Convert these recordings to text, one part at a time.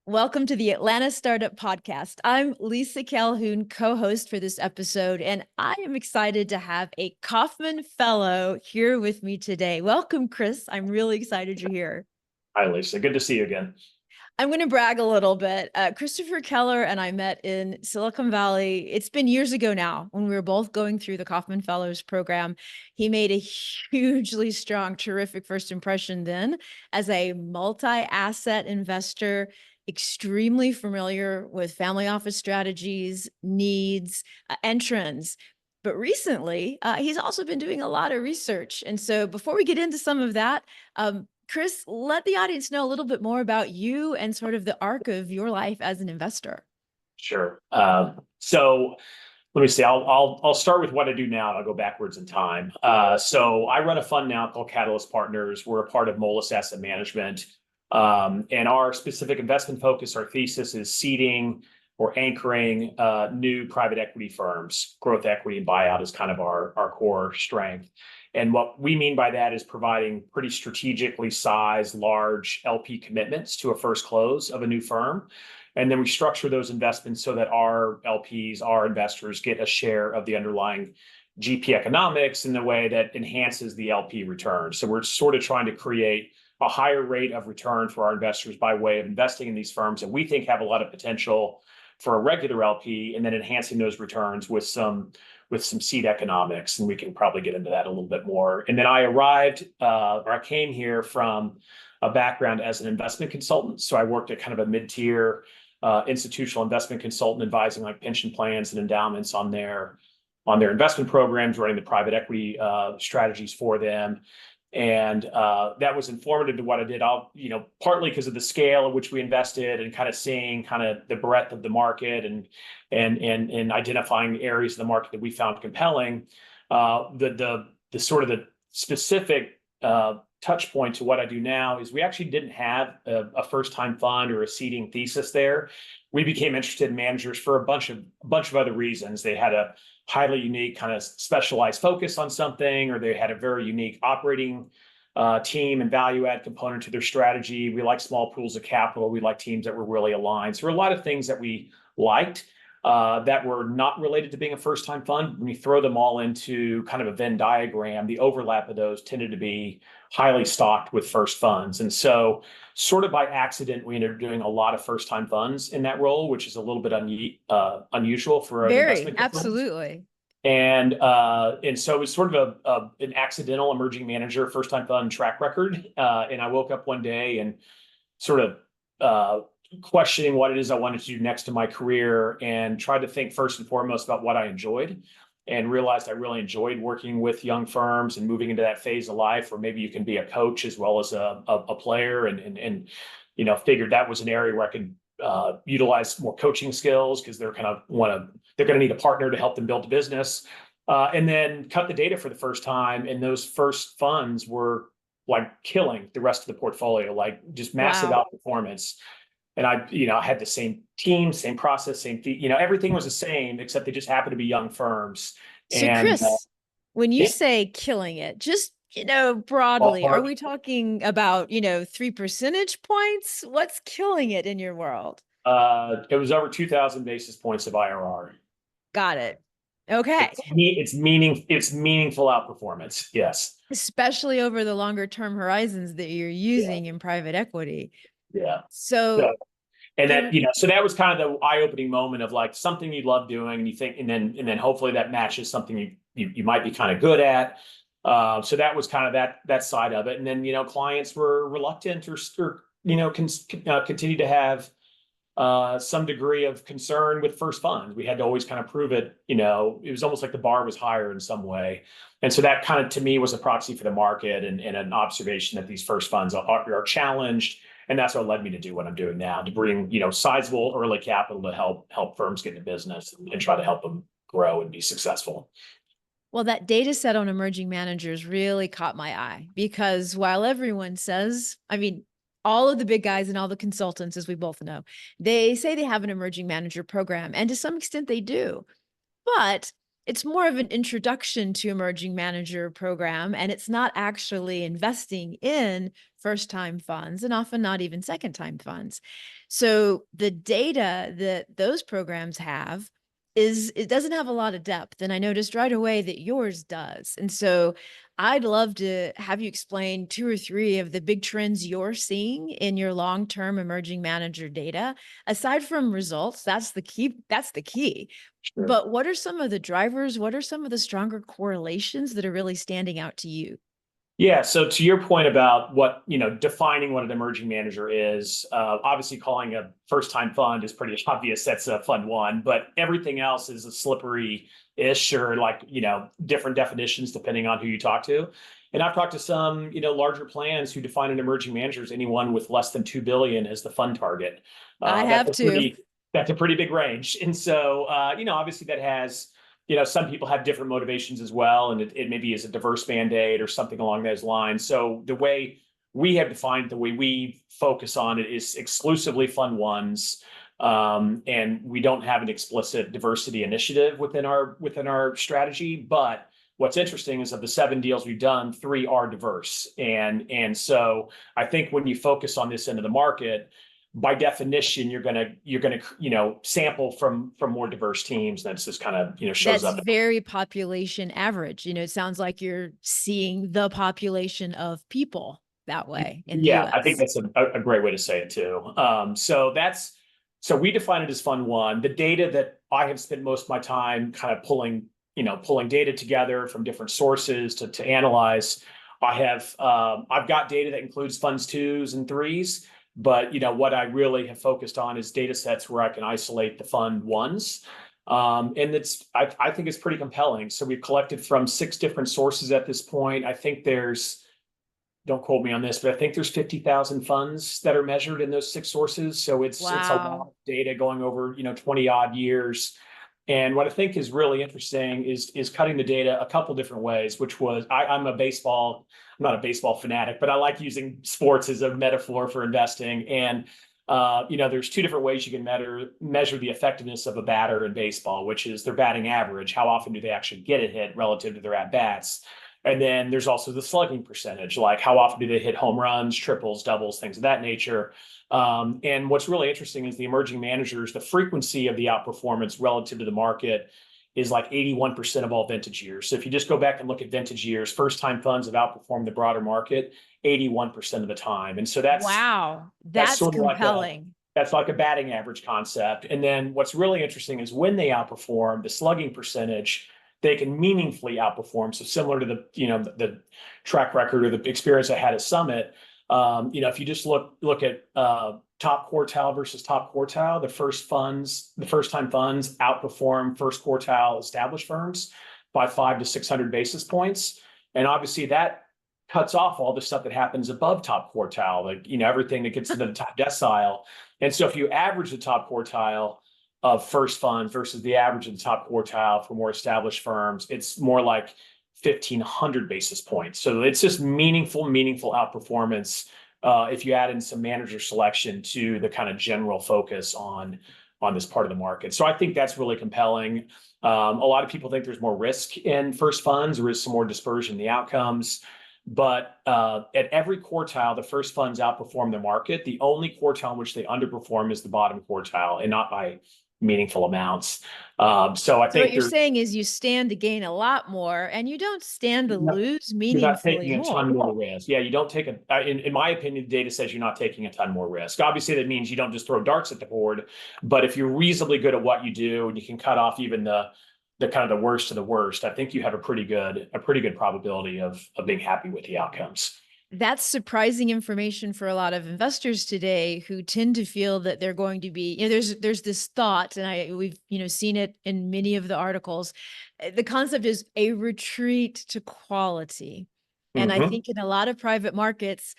Welcome to the Atlanta Startup Podcast. I'm Lisa Calhoun, co-host for this episode, and I am excited to have a Kauffman Fellow here with me today. Welcome, Chris. I'm really excited you're here. Hi, Lisa. Good to see you again. I'm going to brag a little bit. Christopher Keller and I met in Silicon Valley. It's been years ago now when we were both going through the Kauffman Fellows program. He made a hugely strong, terrific first impression then as a multi-asset investor, extremely familiar with family office strategies, needs, and trends. But recently, he's also been doing a lot of research. And so before we get into some of that, Chris, let the audience know a little bit more about you and sort of the arc of your life as an investor. Sure. So let me see. I'll start with what I do now, and I'll go backwards in time. So I run a fund now called Catalyst Partners. We're a part of Moelis Asset Management, and our specific investment focus, our thesis, is seeding or anchoring new private equity firms. Growth equity and buyout is kind of our core strength. And what we mean by that is providing pretty strategically sized, large LP commitments to a first close of a new firm. And then we structure those investments so that our LPs, our investors, get a share of the underlying GP economics in a way that enhances the LP return. So we're sort of trying to create a higher rate of return for our investors by way of investing in these firms that we think have a lot of potential for a regular LP, and then enhancing those returns with some seed economics. And we can probably get into that a little bit more. And then I came here from a background as an investment consultant. So I worked at kind of a mid-tier institutional investment consultant, advising like pension plans and endowments on their investment programs, running the private equity strategies for them. And that was informative to what I did. Partly because of the scale at which we invested and kind of seeing kind of the breadth of the market and identifying areas of the market that we found compelling. The sort of the specific touch point to what I do now is we actually didn't have a first-time fund or a seeding thesis there. We became interested in managers for a bunch of other reasons. They had a highly unique kind of specialized focus on something, or they had a very unique operating team and value add component to their strategy. We like small pools of capital. We like teams that were really aligned. So there were a lot of things that we liked that were not related to being a first-time fund. When you throw them all into kind of a Venn diagram, the overlap of those tended to be highly stocked with first funds. And so sort of by accident, we ended up doing a lot of first-time funds in that role, which is a little bit unusual for an investment consultant. Absolutely. And so it was sort of an accidental emerging manager first-time fund track record. And I woke up one day and sort of questioning what it is I wanted to do next in my career, and tried to think first and foremost about what I enjoyed, and realized I really enjoyed working with young firms and moving into that phase of life where maybe you can be a coach as well as a player, and figured that was an area where I could utilize more coaching skills, because they're going to need a partner to help them build a business, and then cut the data for the first time. And those first funds were like killing the rest of the portfolio, like just massive outperformance. And I had the same team, same process, same fee, everything was the same, except they just happened to be young firms. So And Chris, when you say killing it, just, broadly, are we talking about, 3 percentage points? What's killing it in your world? It was over 2,000 basis points of IRR. Got it. Okay. It's meaningful outperformance. Yes. Especially over the longer term horizons that you're using in private equity. Yeah. So that was kind of the eye-opening moment of like something you love doing, and you think, and then hopefully that matches something you might be kind of good at. So that was kind of that side of it. And then, clients were reluctant or continue to have some degree of concern with first funds. We had to always kind of prove it. It was almost like the bar was higher in some way. And so that kind of, to me, was a proxy for the market, and an observation that these first funds are challenged. And that's what led me to do what I'm doing now, to bring, sizable early capital to help firms get into business and try to help them grow and be successful. Well, that data set on emerging managers really caught my eye, because while everyone says, all of the big guys and all the consultants, as we both know, they say they have an emerging manager program, and to some extent they do. But it's more of an introduction to emerging manager program, and it's not actually investing in first time funds and often not even second time funds. So the data that those programs have is it doesn't have a lot of depth, and I noticed right away that yours does. And so I'd love to have you explain two or three of the big trends you're seeing in your long-term emerging manager data. Aside from results, that's the key. That's the key. Sure. But what are some of the drivers? What are some of the stronger correlations that are really standing out to you? Yeah. So to your point about what, defining what an emerging manager is, obviously calling a first time fund is pretty obvious. That's a fund one, but everything else is a slippery ish or like, different definitions depending on who you talk to. And I've talked to some, larger plans who define an emerging manager as anyone with less than 2 billion as the fund target. I That's have a to. pretty big range. And so, obviously that has, some people have different motivations as well, and it maybe is a diverse mandate or something along those lines. So the way we have defined the way we focus on it is exclusively fund ones, and we don't have an explicit diversity initiative within our strategy. But what's interesting is of the 7 deals we've done, 3 are diverse, and so I think when you focus on this end of the market, by definition, you're gonna sample from more diverse teams. That's just kind of shows That's up. very population average. It sounds like you're seeing the population of people that way in the Yeah, I think US. that's a great way to say it too. So we define it as fund one. The data that I have spent most of my time kind of pulling data together from different sources to analyze. I've got data that includes funds twos and threes, but what I really have focused on is data sets where I can isolate the fund ones. And I think it's pretty compelling. So we've collected from 6 different sources at this point. I think don't quote me on this, but I think there's 50,000 funds that are measured in those 6 sources. So it's a lot Wow. of data going over 20 odd years. And what I think is really interesting is cutting the data a couple different ways, which was I'm not a baseball fanatic, but I like using sports as a metaphor for investing. And there's 2 different ways you can measure the effectiveness of a batter in baseball, which is their batting average. How often do they actually get a hit relative to their at bats? And then there's also the slugging percentage, like how often do they hit home runs, triples, doubles, things of that nature. And what's really interesting is the emerging managers, the frequency of the outperformance relative to the market is like 81% of all vintage years. So if you just go back and look at vintage years, first time funds have outperformed the broader market 81% of the time. And so Wow. that's That's sort of like compelling. a batting average concept. And then what's really interesting is when they outperform the slugging percentage, they can meaningfully outperform. So similar to the track record or the experience I had at Summit, if you just look at top quartile versus top quartile, the first time funds outperform first quartile established firms by 500 to 600 basis points. And obviously that cuts off all the stuff that happens above top quartile, like everything that gets into the top decile. And so if you average the top quartile of first funds versus the average of the top quartile for more established firms, it's more like 1,500 basis points. So it's just meaningful outperformance if you add in some manager selection to the kind of general focus on this part of the market. So I think that's really compelling. A lot of people think there's more risk in first funds. There is some more dispersion in the outcomes. But at every quartile, the first funds outperform the market. The only quartile in which they underperform is the bottom quartile, and not by meaningful amounts. So I So what think you're saying is you stand to gain a lot more and you don't stand to lose you're not meaningfully taking a ton more. more risk. Yeah, you don't take in my opinion, the data says you're not taking a ton more risk. Obviously, that means you don't just throw darts at the board, but if you're reasonably good at what you do and you can cut off even the kind of the worst of the worst, I think you have a pretty good probability of being happy with the outcomes. That's surprising information for a lot of investors today who tend to feel that they're going to be, there's this thought, and we've, seen it in many of the articles. The concept is a retreat to quality. And I Mm-hmm. think in a lot of private markets,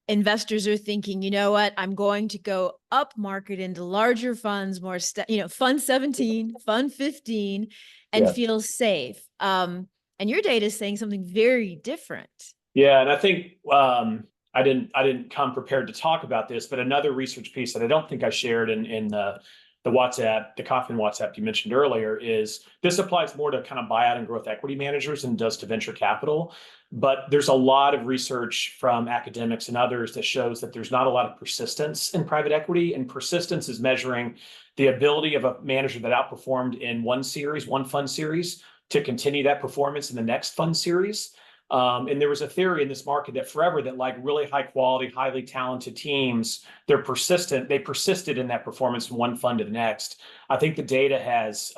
investors are thinking, you know what, I'm going to go up market into larger funds, fund 17, fund 15, and Yeah. feel safe. And your data is saying something very different. Yeah, and I think I didn't come prepared to talk about this, but another research piece that I don't think I shared in the the Kauffman WhatsApp you mentioned earlier, is this applies more to kind of buyout and growth equity managers than it does to venture capital. But there's a lot of research from academics and others that shows that there's not a lot of persistence in private equity, and persistence is measuring the ability of a manager that outperformed in one fund series, to continue that performance in the next fund series. And there was a theory in this market that forever, that like really high quality, highly talented teams, they persisted in that performance from one fund to the next. I think the data has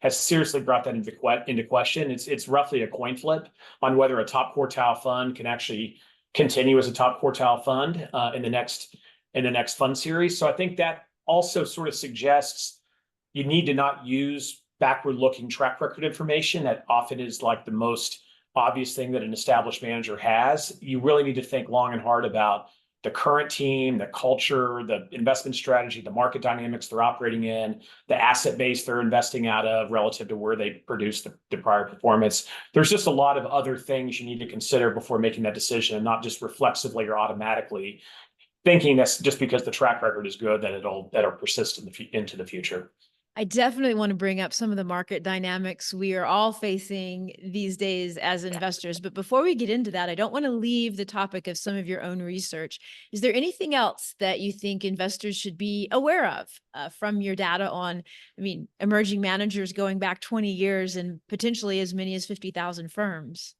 seriously brought that into question. It's roughly a coin flip on whether a top quartile fund can actually continue as a top quartile fund in the next fund series. So I think that also sort of suggests you need to not use backward looking track record information. That often is like the most obvious thing that an established manager has. You really need to think long and hard about the current team, the culture, the investment strategy, the market dynamics they're operating in, the asset base they're investing out of relative to where they produced the prior performance. There's just a lot of other things you need to consider before making that decision, and not just reflexively or automatically thinking that's just because the track record is good that that'll persist into the future. I definitely want to bring up some of the market dynamics we are all facing these days as investors. But before we get into that, I don't want to leave the topic of some of your own research. Is there anything else that you think investors should be aware of from your data on, emerging managers going back 20 years and potentially as many as 50,000 firms?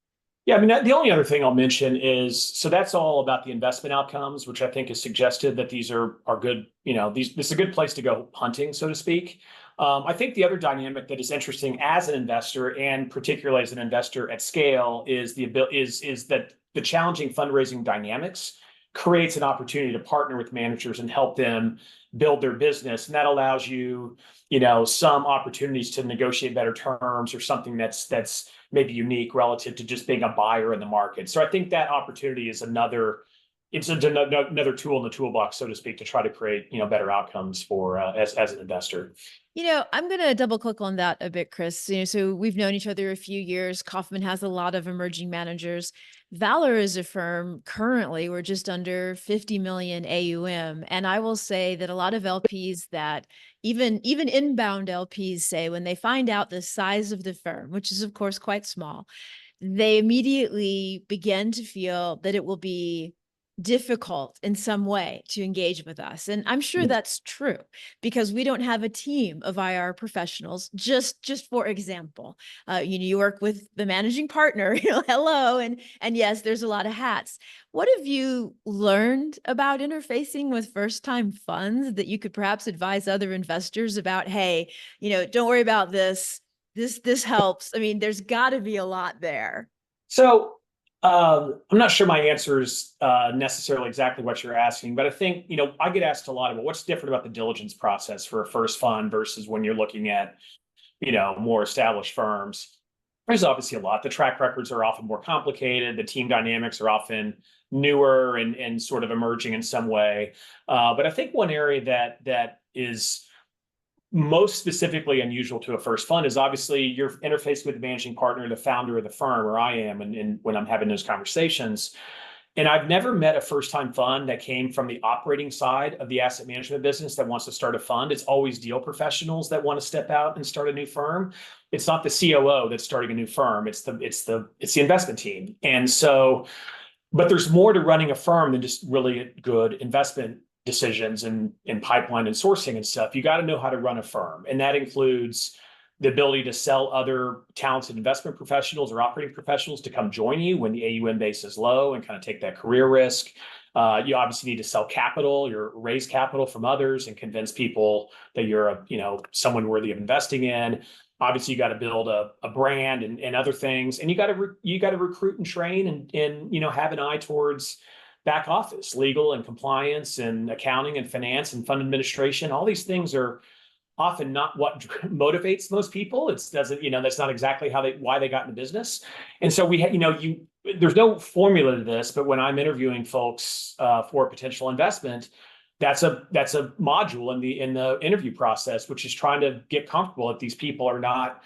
Yeah, the only other thing I'll mention is, so that's all about the investment outcomes, which I think is suggested that these are good, this is a good place to go hunting, so to speak. I think the other dynamic that is interesting as an investor, and particularly as an investor at scale, is that the challenging fundraising dynamics creates an opportunity to partner with managers and help them build their business. And that allows you, some opportunities to negotiate better terms, or something that's maybe unique relative to just being a buyer in the market. So I think that opportunity is another tool in the toolbox, so to speak, to try to create, better outcomes for as an investor. I'm going to double click on that a bit, Chris. So we've known each other a few years. Kauffman has a lot of emerging managers. Valor is a firm currently, we're just under 50 million AUM. And I will say that a lot of LPs, that even inbound LPs, say when they find out the size of the firm, which is of course quite small, they immediately begin to feel that it will be difficult in some way to engage with us. And I'm sure that's true, because we don't have a team of IR professionals. Just for example, you work with the managing partner, hello. And yes, there's a lot of hats. What have you learned about interfacing with first-time funds that you could perhaps advise other investors about? Hey, don't worry about this. This helps. There's got to be a lot there. So I'm not sure my answer is necessarily exactly what you're asking, but I think, I get asked a lot about what's different about the diligence process for a first fund versus when you're looking at, more established firms. There's obviously a lot. The track records are often more complicated. The team dynamics are often newer and sort of emerging in some way. But I think one area that is most specifically unusual to a first fund is obviously you're interfacing with the managing partner, the founder of the firm, or I am, and when I'm having those conversations. And I've never met a first-time fund that came from the operating side of the asset management business that wants to start a fund. It's always deal professionals that want to step out and start a new firm. It's not the COO that's starting a new firm. It's the investment team. And so, but there's more to running a firm than just really good investment decisions and pipeline and sourcing and stuff. You got to know how to run a firm. And that includes the ability to sell other talented investment professionals or operating professionals to come join you when the AUM base is low and kind of take that career risk. You obviously need to sell capital, or raise capital from others and convince people that you're someone worthy of investing in. Obviously, you got to build a brand and other things. And you got to recruit and train and have an eye towards back office, legal and compliance and accounting and finance and fund administration. All these things are often not what motivates most people. That's not exactly why they got in the business. And so there's no formula to this, but when I'm interviewing folks for potential investment, that's a module in the interview process, which is trying to get comfortable that these people are not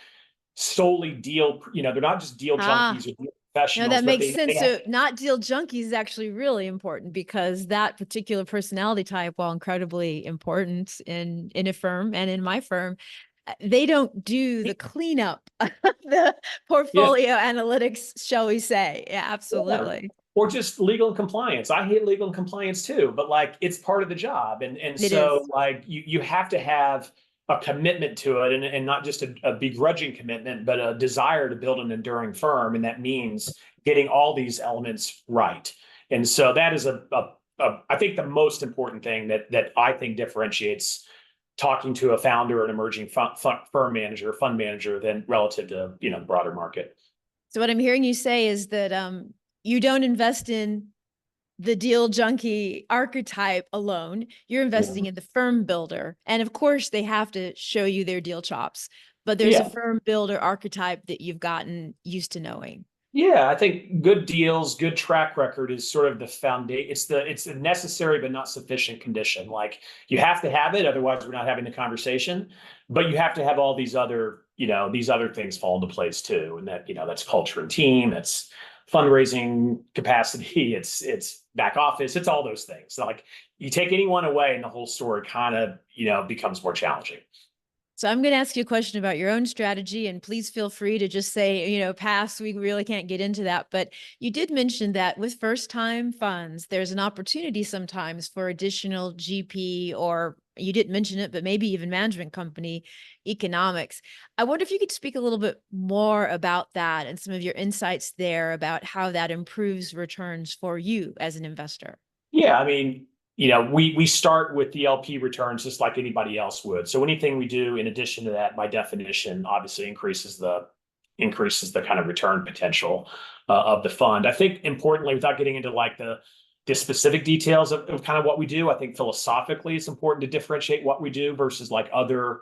solely they're not just deal junkies or deal No, professionals, that but makes they sense. have, So not deal junkie is actually really important because that particular personality type, while incredibly important in a firm and in my firm, they don't do the cleanup of the yeah, portfolio analytics, shall we say. Yeah, yeah. absolutely. Or just legal and compliance. I hate legal and compliance too, but like it's part of the job. And It so is. like you have to have a commitment to it and not just a begrudging commitment, but a desire to build an enduring firm. And that means getting all these elements right. And so that is I think the most important thing that I think differentiates talking to a founder or an emerging firm manager, fund manager, than relative to, the broader market. So what I'm hearing you say is that you don't invest in the deal junkie archetype alone. You're investing in the firm builder. And of course, they have to show you their deal chops, but there's a Yeah. firm builder archetype that you've gotten used to knowing. Yeah, I think good deals, good track record is sort of the foundation. It's a necessary but not sufficient condition. Like you have to have it, otherwise we're not having the conversation. But you have to have all these other things fall into place too. And that's culture and team, that's fundraising capacity, it's back office, it's all those things. So like you take anyone away and the whole story kind of, becomes more challenging. So I'm going to ask you a question about your own strategy, and please feel free to just say, pass. We really can't get into that. But you did mention that with first time funds, there's an opportunity sometimes for additional GP, or you didn't mention it, but maybe even management company economics. I wonder if you could speak a little bit more about that and some of your insights there about how that improves returns for you as an investor. Yeah, I mean, we start with the LP returns just like anybody else would. So anything we do in addition to that, by definition, obviously increases the kind of return potential of the fund. I think importantly, without getting into like the specific details of kind of what we do, I think philosophically it's important to differentiate what we do versus like other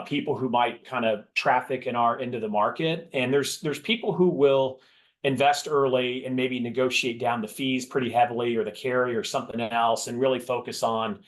people who might kind of traffic in our into the market. And there's people who will invest early and maybe negotiate down the fees pretty heavily or the carry or something else and really focus on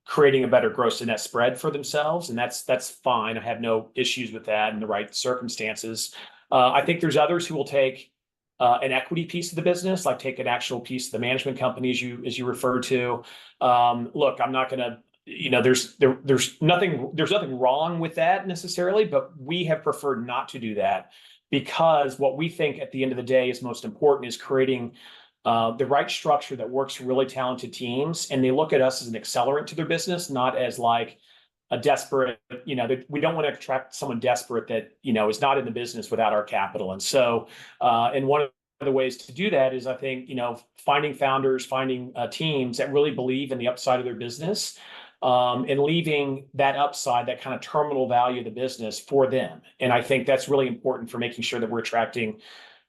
creating a better gross to net spread for themselves. And that's fine. I have no issues with that in the right circumstances. I think there's others who will take an equity piece of the business, like take an actual piece of the management company as you refer to. Look, I'm not going to there's nothing wrong with that necessarily, but we have preferred not to do that because what we think at the end of the day is most important is creating the right structure that works for really talented teams, and they look at us as an accelerant to their business, not as like a desperate, we don't want to attract someone desperate that, is not in the business without our capital. And so, and one of the ways to do that is, I think, finding founders, finding teams that really believe in the upside of their business, and leaving that upside, that kind of terminal value of the business for them. And I think that's really important for making sure that we're attracting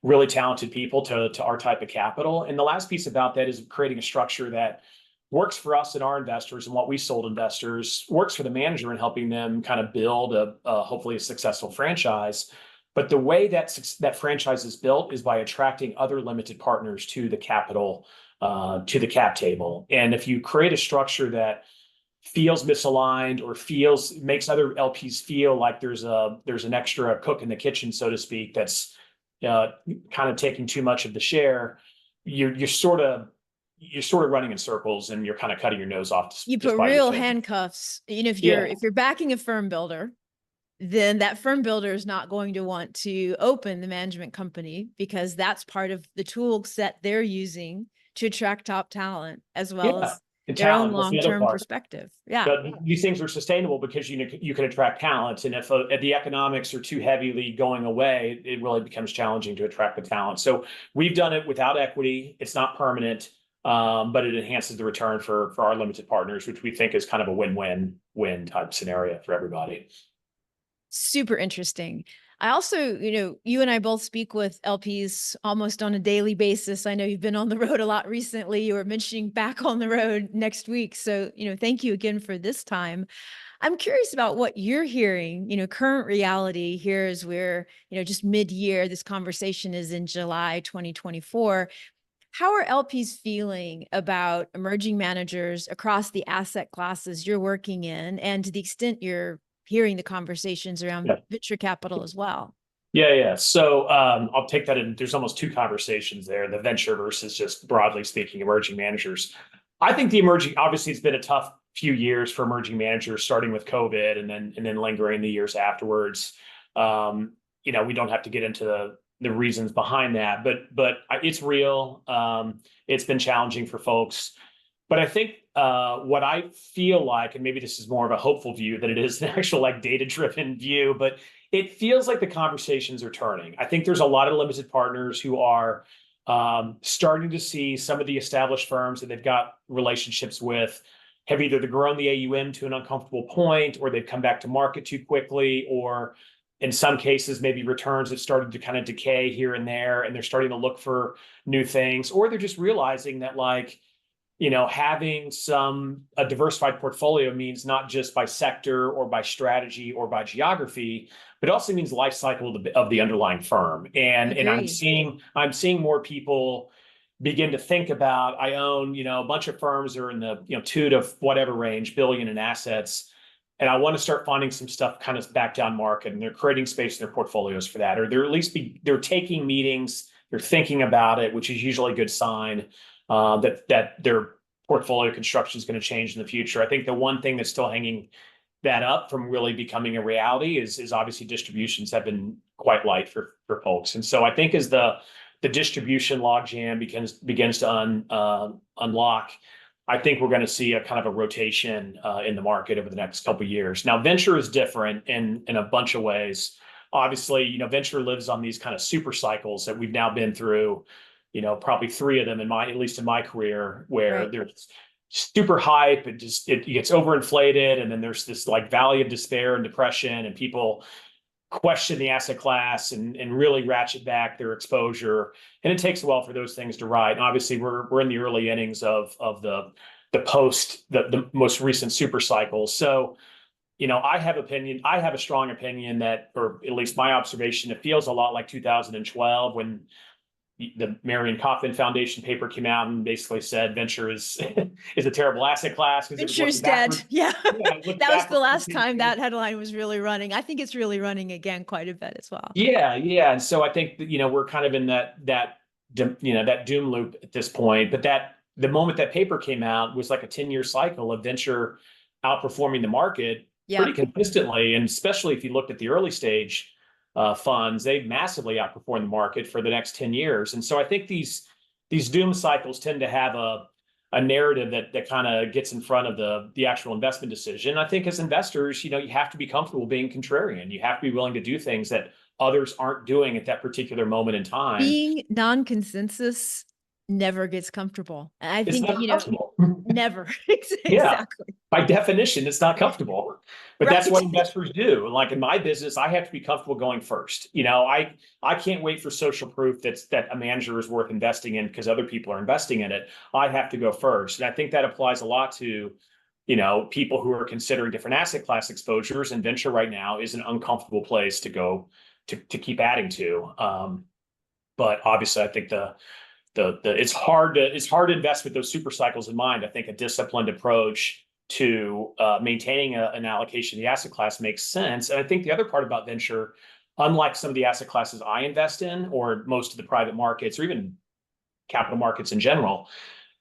really talented people to our type of capital. And the last piece about that is creating a structure that works for us and our investors, and what we sold investors works for the manager and helping them kind of build hopefully a successful franchise. But the way that franchise is built is by attracting other limited partners to the capital, to the cap table. And if you create a structure that feels misaligned or makes other LPs feel like there's an extra cook in the kitchen, so to speak, that's kind of taking too much of the share, you're sort of running in circles and you're kind of cutting your nose off You just put by real yourself. handcuffs. If you're Yeah, if you're backing a firm builder, then that firm builder is not going to want to open the management company because that's part of the tool set they're using to attract top talent as well yeah. as And their own talent, that's the other long-term part. perspective. Yeah. But these things are sustainable because you can attract talent, and if the economics are too heavily going away, it really becomes challenging to attract the talent. So we've done it without equity. It's not permanent, but it enhances the return for our limited partners, which we think is kind of a win-win-win type scenario for everybody. Super interesting. I also, you and I both speak with LPs almost on a daily basis. I know you've been on the road a lot recently. You were mentioning back on the road next week. So, thank you again for this time. I'm curious about what you're hearing, current reality here as we're, just mid-year. This conversation is in July 2024. How are LPs feeling about emerging managers across the asset classes you're working in, and to the extent you're hearing the conversations around Yeah. venture capital as well? Yeah, yeah. So I'll take that in. There's almost two conversations there: the venture versus just broadly speaking, emerging managers. I think the emerging, obviously, it's been a tough few years for emerging managers, starting with COVID and then lingering the years afterwards. We don't have to get into the reasons behind that, but it's real. It's been challenging for folks. But I think what I feel like, and maybe this is more of a hopeful view than it is an actual like data driven view, but it feels like the conversations are turning. I think there's a lot of limited partners who are starting to see some of the established firms that they've got relationships with have either grown the AUM to an uncomfortable point, or they've come back to market too quickly, or in some cases, maybe returns have started to kind of decay here and there, and they're starting to look for new things, or they're just realizing that like having a diversified portfolio means not just by sector or by strategy or by geography, but also means life cycle of the underlying firm. And Agree. I'm seeing more people begin to think about, I own, a bunch of firms that are in the, two to whatever range, billion in assets. And I want to start finding some stuff kind of back down market, and they're creating space in their portfolios for that, or they're at least they're taking meetings, they're thinking about it, which is usually a good sign that their portfolio construction is going to change in the future. I think the one thing that's still hanging that up from really becoming a reality is obviously distributions have been quite light for folks. And so I think as the distribution logjam begins to unlock, I think we're going to see a kind of a rotation in the market over the next couple of years. Now, venture is different in a bunch of ways. Obviously, venture lives on these kind of super cycles that we've now been through, probably three of them at least in my career, where Right. there's super hype. It gets overinflated, and then there's this like valley of despair and depression, and people question the asset class and really ratchet back their exposure. And it takes a while for those things to ride. And obviously, we're in the early innings of the most recent super cycle. So I have a strong opinion that, or at least my observation, it feels a lot like 2012 when the Marion Kauffman Foundation paper came out and basically said venture is is a terrible asset class because it was Venture's looking dead. backwards. Yeah. Yeah, it looked That was the backwards. last time that headline was really running. I think it's really running again quite a bit as well. Yeah, yeah. And so I think that, we're kind of in that doom loop at this point. But the moment that paper came out was like a 10-year cycle of venture outperforming the market pretty Yep. consistently. And especially if you looked at the early stage funds, they massively outperformed the market for the next 10 years. And so I think these doom cycles tend to have a narrative that kind of gets in front of the actual investment decision. I think as investors, you have to be comfortable being contrarian. You have to be willing to do things that others aren't doing at that particular moment in time. Being non-consensus never gets comfortable. I It's think, never comfortable. never. Yeah, Exactly. by definition, it's not comfortable. But that's Right. what investors do. Like in my business, I have to be comfortable going first. I can't wait for social proof that a manager is worth investing in because other people are investing in it. I have to go first. And I think that applies a lot to, people who are considering different asset class exposures, and venture right now is an uncomfortable place to go to keep adding to. But obviously I think it's hard to invest with those super cycles in mind. I think a disciplined approach to maintaining an allocation of the asset class makes sense. And I think the other part about venture, unlike some of the asset classes I invest in, or most of the private markets, or even capital markets in general,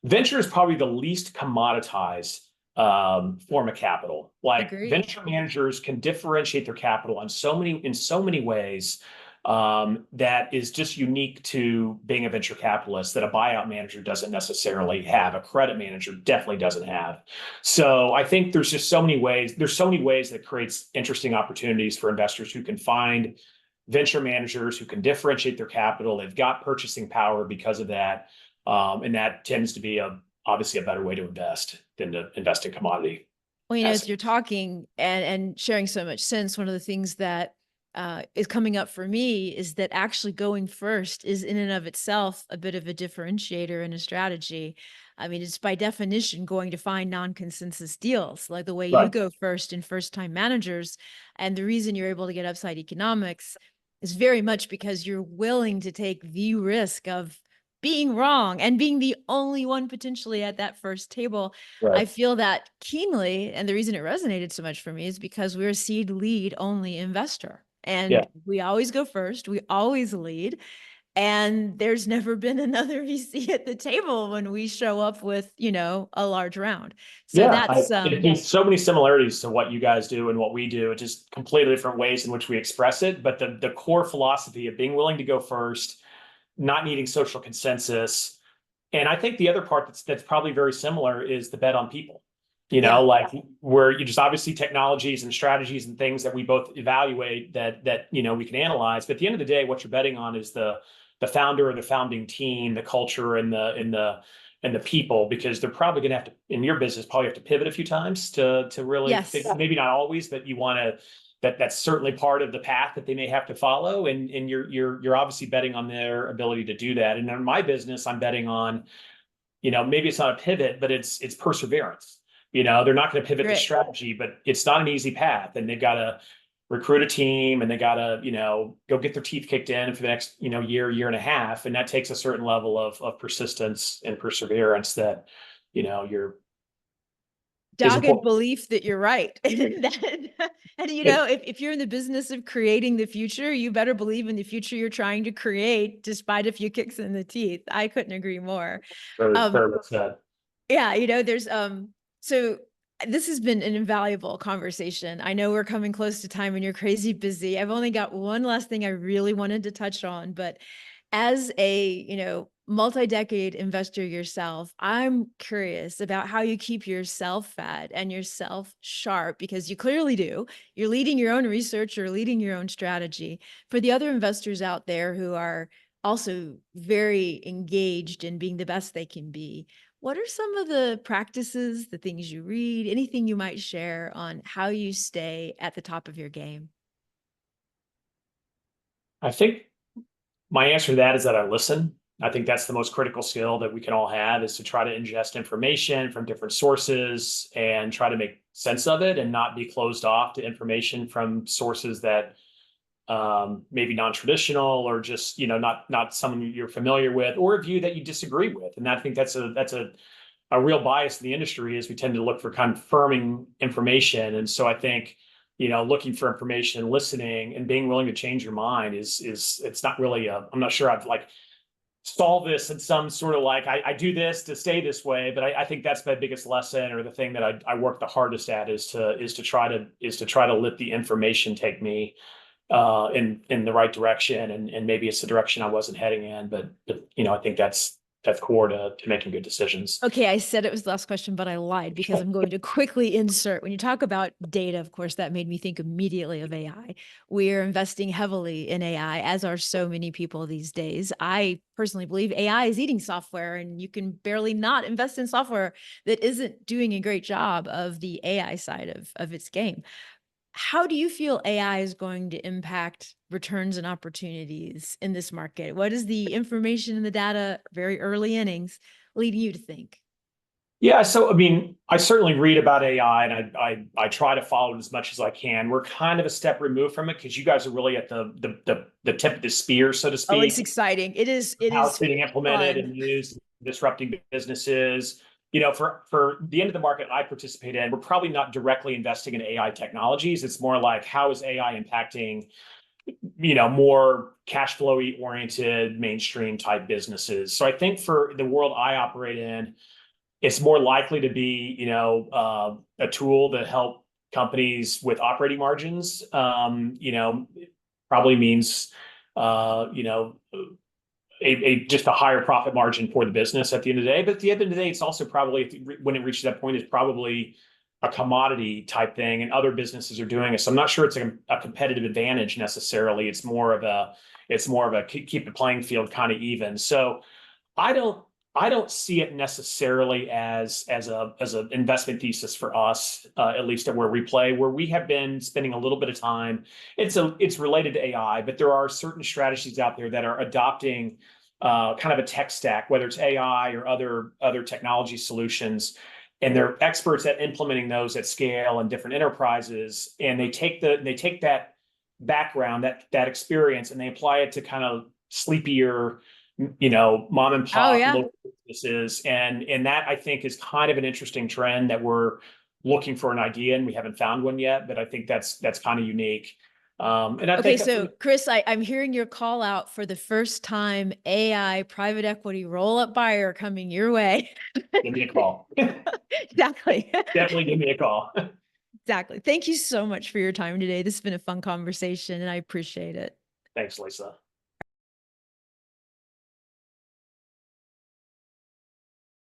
venture is probably the least commoditized form of capital. Like Agreed. venture managers can differentiate their capital in so many ways that is just unique to being a venture capitalist that a buyout manager doesn't necessarily have, a credit manager definitely doesn't have. So I think there's just so many ways. There's so many ways that creates interesting opportunities for investors who can find venture managers who can differentiate their capital. They've got purchasing power because of that, and that tends to be obviously a better way to invest than to invest in commodity Well, as you're assets. talking and sharing so much sense, one of the things that is coming up for me is that actually going first is in and of itself a bit of a differentiator and a strategy. I mean, it's by definition going to find non-consensus deals, like the way you Right. go first in first-time managers. And the reason you're able to get upside economics is very much because you're willing to take the risk of being wrong and being the only one potentially at that first table. I Right. feel that keenly, and the reason it resonated so much for me is because we're a seed lead only investor. Yeah. and we always go first. We always lead. And there's never been another VC at the table when we show up with, a large round. So Yeah, that's there's so many similarities to what you guys do and what we do, just completely different ways in which we express it. But the core philosophy of being willing to go first, not needing social consensus, and I think the other part that's probably very similar is the bet on people. yeah. Like where you just obviously technologies and strategies and things that we both evaluate that we can analyze. But at the end of the day, what you're betting on is the founder or the founding team, the culture and the people, because they're probably going to have to, in your business, probably have to pivot a few times to really Yes. maybe not always, but you want to that's certainly part of the path that they may have to follow, and you're obviously betting on their ability to do that. And in my business, I'm betting on, maybe it's not a pivot, but it's perseverance. They're not going to pivot the Great. strategy, but it's not an easy path, and they've got to recruit a team, and they got to go get their teeth kicked in for the next year and a half, and that takes a certain level of persistence and perseverance that you're is Dogged important. belief that you're right. And if you're in the business of creating the future, you better believe in the future you're trying to create, despite a few kicks in the teeth. I couldn't agree more. Very, Um, very well said. yeah, there's so this has been an invaluable conversation. I know we're coming close to time and you're crazy busy. I've only got one last thing I really wanted to touch on, but as a, multi-decade investor yourself, I'm curious about how you keep yourself fed and yourself sharp, because you clearly do. You're leading your own research, you're leading your own strategy. For the other investors out there who are also very engaged in being the best they can be, what are some of the practices, the things you read, anything you might share on how you stay at the top of your game? I think my answer to that is that I listen. I think that's the most critical skill that we can all have, is to try to ingest information from different sources and try to make sense of it and not be closed off to information from sources that maybe non-traditional, or just not someone you're familiar with, or a view that you disagree with. And I think that's a real bias in the industry, is we tend to look for confirming information. And so I think looking for information and listening and being willing to change your mind is it's not really I'm not sure I've like solve this in some sort of like I do this to stay this way, but I think that's my biggest lesson, or the thing that I work the hardest at, is to try to let the information take me in the right direction, and maybe it's the direction I wasn't heading in, but I think that's core to making good decisions. Okay, I said it was the last question, but I lied, because I'm going to quickly insert. When you talk about data, of course, that made me think immediately of AI. We're investing heavily in AI, as are so many people these days. I personally believe AI is eating software, and you can barely not invest in software that isn't doing a great job of the AI side of its game. How do you feel AI is going to impact returns and opportunities in this market? What is the information and the data, very early innings, leading you to think? Yeah, so I mean, I certainly read about AI, and I try to follow it as much as I can. We're kind of a step removed from it, because you guys are really at the tip of the spear, so to Oh, it's speak, exciting. It how it's is being implemented fun. and used, disrupting businesses. For the end of the market I participate in, we're probably not directly investing in AI technologies. It's more like, how is AI impacting more cash flowy oriented mainstream type businesses. So I think for the world I operate in, it's more likely to be a tool to help companies with operating margins. Probably means just a higher profit margin for the business at the end of the day. But at the end of the day, it's also probably, when it reaches that point, it's probably a commodity type thing, and other businesses are doing it. So I'm not sure it's a competitive advantage necessarily. It's more of a keep the playing field kind of even. So I don't I don't see it necessarily as an investment thesis for us, at least at where we play, where we have been spending a little bit of time. It's related to AI, but there are certain strategies out there that are adopting kind of a tech stack, whether it's AI or other technology solutions, and they're experts at implementing those at scale in different enterprises. And they take that background, that experience, and they apply it to kind of sleepier, mom and Oh pop yeah. local businesses. And that, I think, is kind of an interesting trend that we're looking for an idea, and we haven't found one yet, but I think that's kind of unique. And I Okay, think so Chris, I'm hearing your call out for the first time AI private equity roll-up buyer coming your way. give me a call. Exactly. Definitely give me a call. Exactly. Thank you so much for your time today. This has been a fun conversation and I appreciate it. Thanks, Lisa.